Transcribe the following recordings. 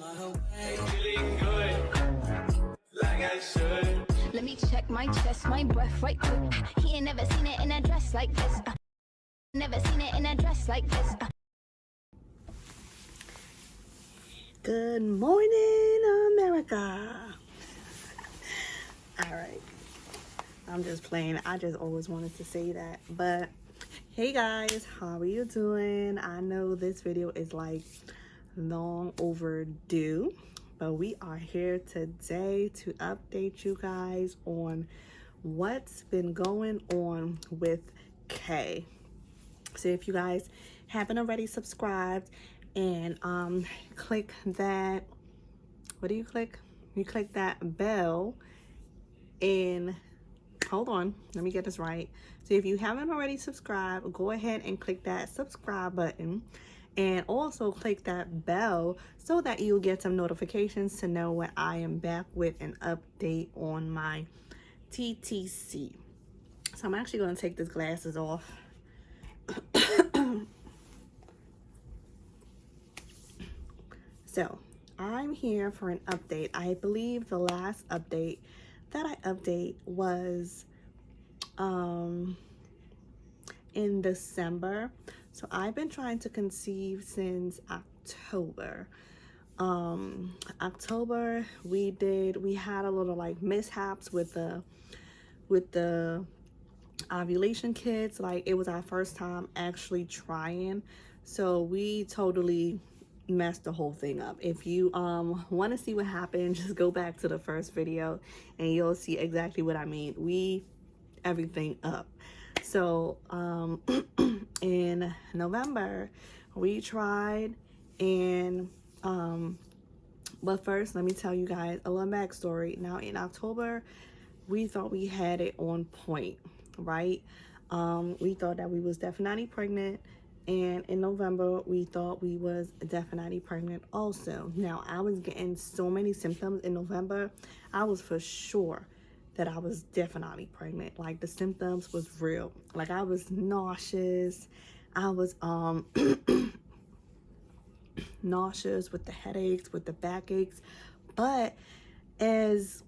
Feeling good, like I should. Let me check my chest, my breath right quick. He ain't never seen it in a dress like this. Never seen it in a dress like this. Good morning, America. All right. I'm just playing. I just always wanted to say that. But hey guys, how are you doing? I know this video is like long overdue, but we are here today to update you guys on what's been going on with Kay. So if you guys haven't already subscribed and click that, what do you click? You click that bell and hold on, let me get this right. So if you haven't already subscribed, go ahead and click that subscribe button and also click that bell so that you'll get some notifications to know when I am back with an update on my TTC. So I'm actually going to take these glasses off. So I'm here for an update. I believe the last update that I update was in December. So I've been trying to conceive since October. October we had a little like mishaps with the ovulation kits. Like it was our first time actually trying, so we totally messed the whole thing up. If you want to see what happened, just go back to the first video and you'll see exactly what I mean. We everything up. So in November we tried, and but first let me tell you guys a little backstory. Now in October we thought we had it on point, right? We thought that we was definitely pregnant, and in November we thought we was definitely pregnant also. Now I was getting so many symptoms in November. I was for sure that I was definitely pregnant. Like the symptoms was real. Like I was nauseous. I was nauseous with the headaches, with the backaches. But as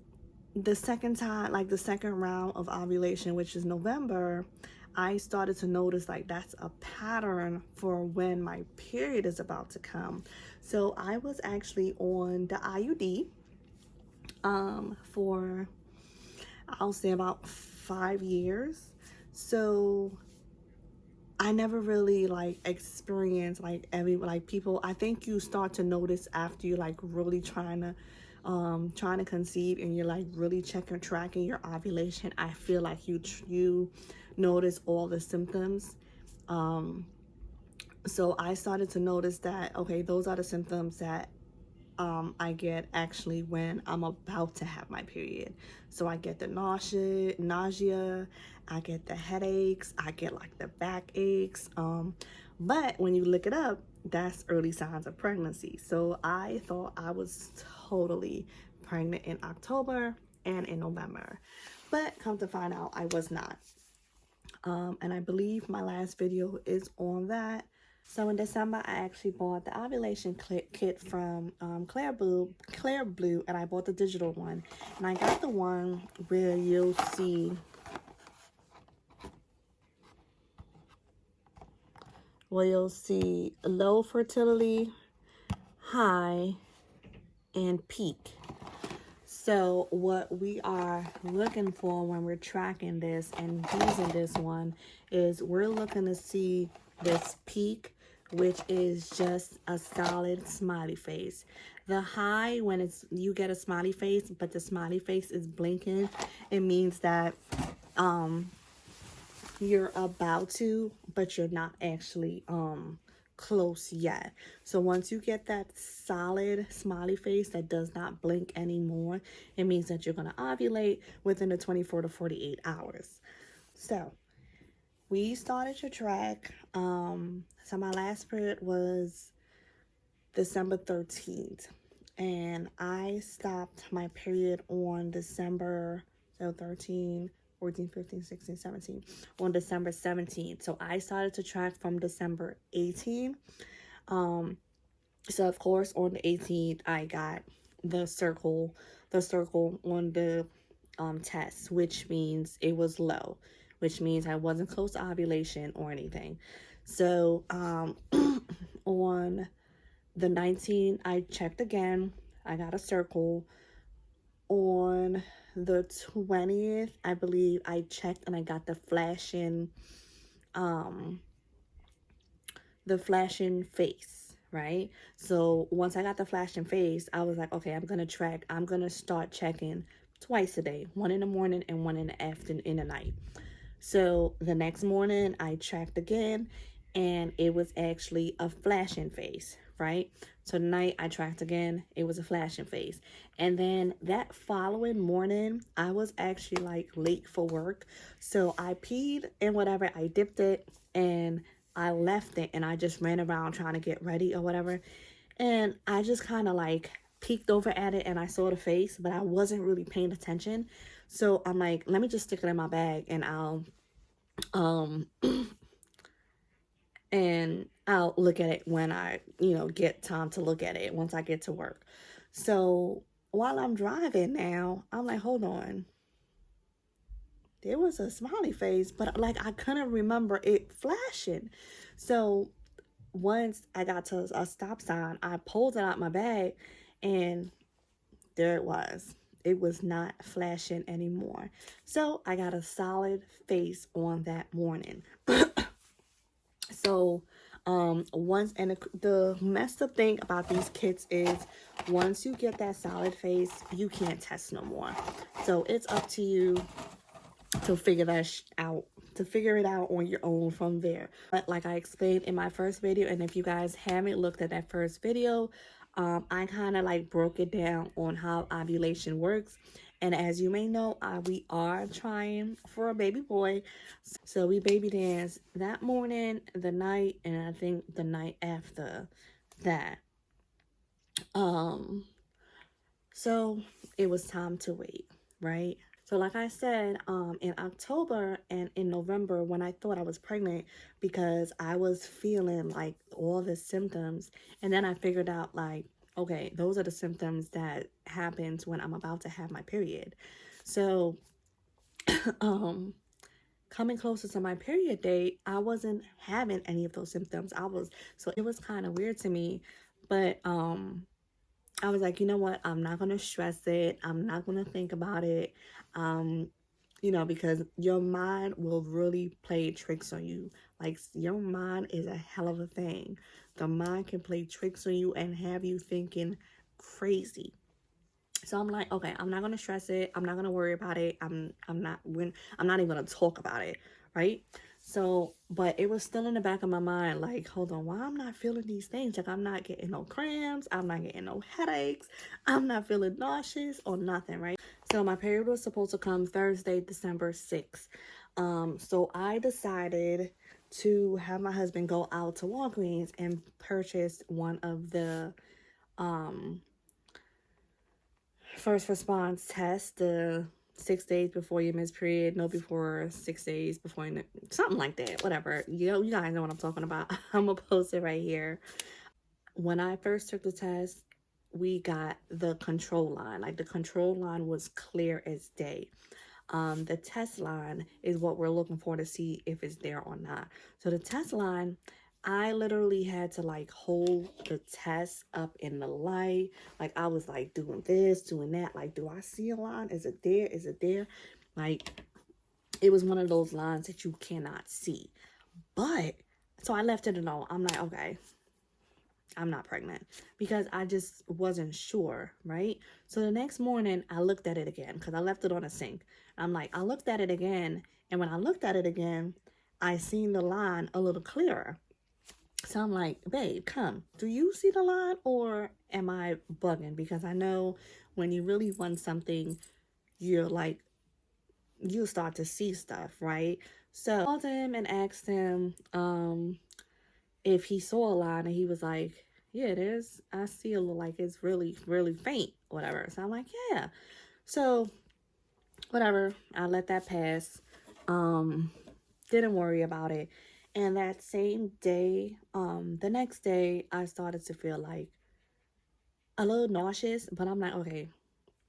the second time, like the second round of ovulation, which is November, I started to notice like that's a pattern for when my period is about to come. So I was actually on the IUD for, I'll say, about 5 years. So I never really like experienced like people. I think you start to notice after you like really trying to conceive and you're like really tracking your ovulation. I feel like you notice all the symptoms. So I started to notice that, okay, those are the symptoms that I get actually when I'm about to have my period. So I get the nausea, I get the headaches, I get like the backaches. But when you look it up, that's early signs of pregnancy. So I thought I was totally pregnant in October and in November, but come to find out I was not. And I believe my last video is on that. So in December, I actually bought the ovulation kit from Clear Blue, and I bought the digital one. And I got the one where you'll see low fertility, high, and peak. So what we are looking for when we're tracking this and using this one is we're looking to see this peak, which is just a solid smiley face. The high, when it's you get a smiley face but the smiley face is blinking, it means that you're about to, but you're not actually close yet. So once you get that solid smiley face that does not blink anymore, it means that you're going to ovulate within the 24 to 48 hours. So we started to track. So my last period was December 13th, and I stopped my period on December 13, 14, 15, 16, 17, on December 17th. So I started to track from December 18th. So of course on the 18th I got the circle on the test, which means it was low, which means I wasn't close to ovulation or anything. So on the 19th I checked again. I got a circle. On the 20th, I believe I checked and I got um the flashing face, right? So once I got the flashing face, I was like, okay, I'm gonna start checking twice a day, one in the morning and one in the afternoon, in the night. So the next morning I checked again and it was actually a flashing face, right? So tonight I tracked again, it was a flashing face. And then that following morning, I was actually like late for work. So I peed and whatever, I dipped it and I left it and I just ran around trying to get ready or whatever. And I just kind of like peeked over at it and I saw the face, but I wasn't really paying attention. So I'm like, let me just stick it in my bag and um I'll look at it when I, get time to look at it once I get to work. So while I'm driving now, I'm like, hold on. There was a smiley face, but like I couldn't remember it flashing. So once I got to a stop sign, I pulled it out my bag and there it was. It was not flashing anymore. So I got a solid face on that morning. So once, and the messed up thing about these kits is once you get that solid face, you can't test no more. So it's up to you to figure that out, to figure it out on your own from there. But like I explained in my first video, and if you guys haven't looked at that first video, I kind of like broke it down on how ovulation works. And as you may know, we are trying for a baby boy. So we baby danced that morning, the night, and I think the night after that. So it was time to wait, right? So like I said, in October and in November when I thought I was pregnant, because I was feeling like all the symptoms, and then I figured out like, okay, those are the symptoms that happens when I'm about to have my period. So coming closer to my period date, I wasn't having any of those symptoms. So it was kind of weird to me, but I was like, you know what? I'm not going to stress it. I'm not going to think about it. Because your mind will really play tricks on you. Like, your mind is a hell of a thing. The mind can play tricks on you and have you thinking crazy. So I'm like, okay, I'm not gonna stress it. I'm not gonna worry about it. I'm not even gonna talk about it, right? So, but it was still in the back of my mind, like, hold on, why I'm not feeling these things? Like, I'm not getting no cramps, I'm not getting no headaches, I'm not feeling nauseous or nothing, right? So my period was supposed to come Thursday, December 6th. So I decided to have my husband go out to Walgreens and purchase one of the first response test, the 6 days before your men's period, no before 6 days before, something like that, whatever. You guys know what I'm talking about. I'm gonna post it right here. When I first took the test, we got the control line. Like, the control line was clear as day. The test line is what we're looking for to see if it's there or not. So the test line, I literally had to like hold the test up in the light. Like, I was like doing this, doing that. Like, do I see a line? Is it there? Is it there? Like, it was one of those lines that you cannot see. But, so I left it alone. I'm like, okay, I'm not pregnant, because I just wasn't sure, right? So the next morning I looked at it again, because I left it on a sink. I'm like, I looked at it again, and when I looked at it again, I seen the line a little clearer. So I'm like, babe, come, do you see the line or am I bugging? Because I know when you really want something, you're like, you start to see stuff, right? So I called him and asked him if he saw a line, and he was like, yeah, I see a little, like, it's really, really faint, whatever. So I'm like, yeah. So whatever, I let that pass. Didn't worry about it. And that same day, the next day, I started to feel like a little nauseous, but I'm like, okay,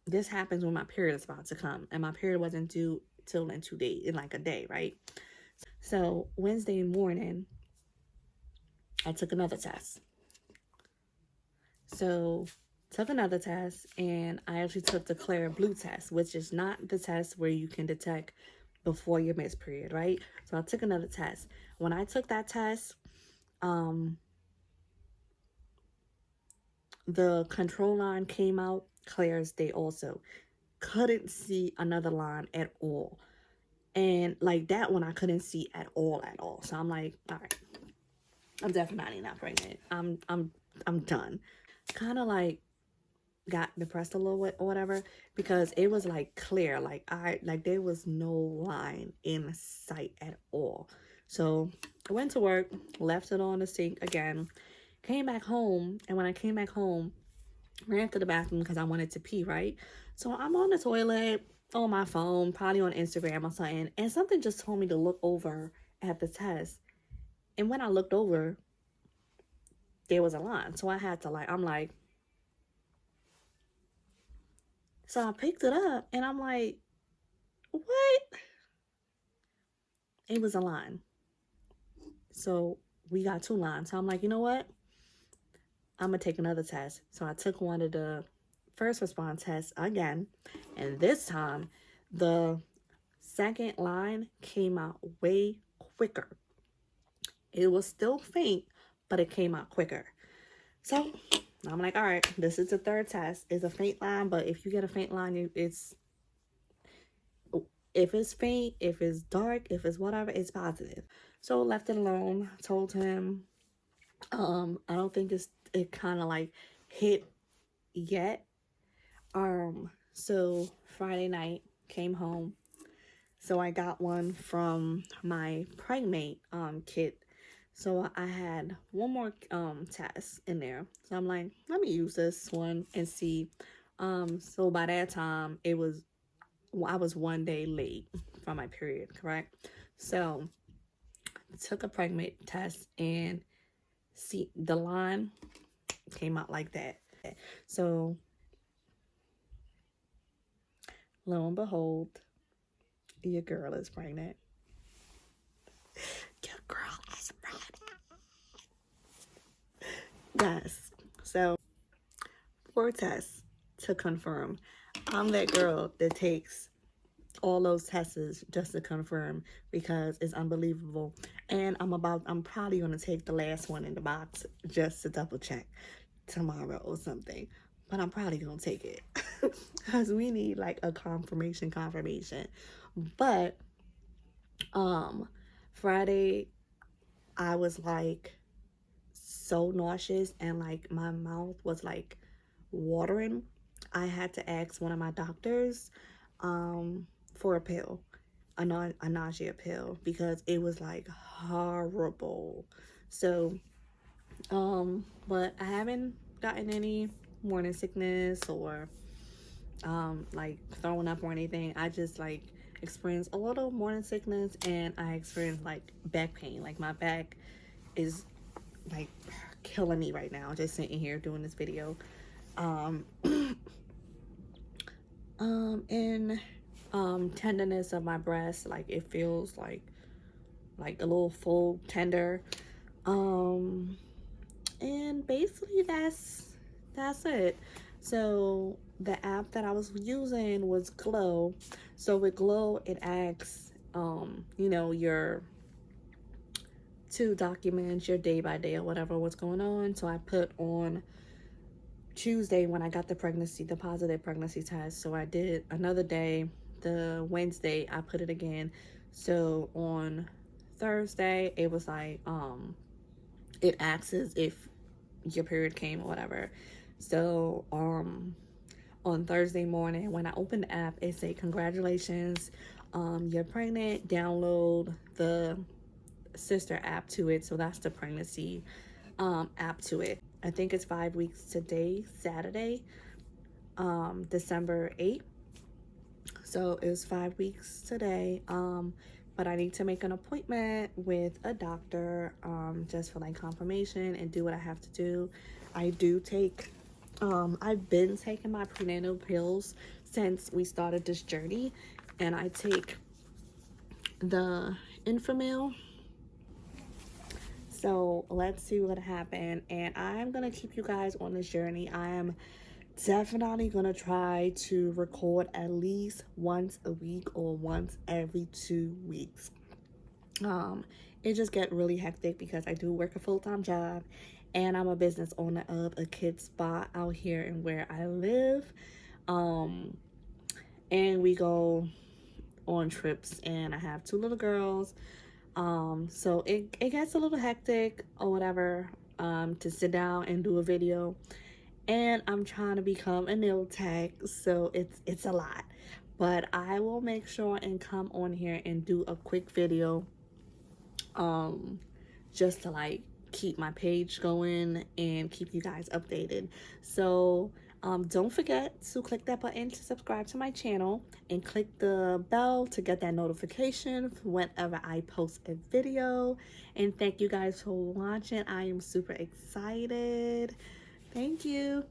this happens when my period is about to come, and my period wasn't due till in 2 days, in like a day, right? So Wednesday morning, I took another test. So took another test, and I actually took the Clear Blue test, which is not the test where you can detect before your missed period, right? So I took another test. When I took that test, the control line came out clear as day also. Couldn't see another line at all. And like that one I couldn't see at all at all. So I'm like, all right, I'm definitely not pregnant. I'm done. Kind of like got depressed a little bit or whatever, because it was like clear, like there was no line in sight at all. So I went to work, left it on the sink again, came back home, and when I came back home, ran to the bathroom because I wanted to pee, right? So I'm on the toilet, on my phone, probably on Instagram or something, and something just told me to look over at the test. And when I looked over, there was a line. So I had to I'm like, so I picked it up and I'm like, what? It was a line. So we got 2 lines. So I'm like, you know what? I'm going to take another test. So I took one of the first response tests again. And this time, the second line came out way quicker. It was still faint, but it came out quicker. So I'm like, all right, this is the third test. It's a faint line, but if you get a faint line, if it's faint, if it's dark, if it's whatever, it's positive. So left it alone. Told him, I don't think it kind of like hit yet. So Friday night came home. So I got one from my Pregnate kit. So I had one more test in there. So I'm like, let me use this one and see. So by that time I was 1 day late from my period, correct? So I took a Pregnate test, and see, the line came out like that. So lo and behold, your girl is pregnant. Your girl is pregnant. Yes. So 4 tests to confirm. I'm that girl that takes all those tests just to confirm, because it's unbelievable. And I'm probably going to take the last one in the box just to double check tomorrow or something. But I'm probably going to take it because we need like a confirmation. But Friday I was like so nauseous, and like my mouth was like watering. I had to ask one of my doctors for a pill, a nausea pill, because it was like horrible. So but I haven't gotten any morning sickness or like throwing up or anything. I just like experienced a little morning sickness, and I experienced like back pain. Like my back is like killing me right now just sitting here doing this video. And tenderness of my breast, like it feels like a little full tender. And basically that's it. So the app that I was using was Glow. So with Glow, it asks you know, your to document your day by day or whatever, what's going on. So I put on Tuesday when I got the positive pregnancy test. So I did another day. The Wednesday I put it again. So on Thursday it was like it asks if your period came or whatever. So on Thursday morning when I opened the app, it said congratulations, you're pregnant. Download the sister app to it. So that's the pregnancy app to it. I think it's 5 weeks today, Saturday, December 8th. So it was 5 weeks today. but I need to make an appointment with a doctor just for like confirmation and do what I have to do. I do take I've been taking my prenatal pills since we started this journey, and I take the Infamil. So let's see what happened, and I'm gonna keep you guys on this journey. I am definitely gonna try to record at least once a week or once every 2 weeks. It just get really hectic because I do work a full-time job and I'm a business owner of a kid spa out here in where I live. And we go on trips, and I have 2 little girls. So it gets a little hectic or whatever to sit down and do a video. And I'm trying to become a nail tech, so it's a lot. But I will make sure and come on here and do a quick video just to like keep my page going and keep you guys updated. So don't forget to click that button to subscribe to my channel and click the bell to get that notification whenever I post a video. And thank you guys for watching. I am super excited. Thank you.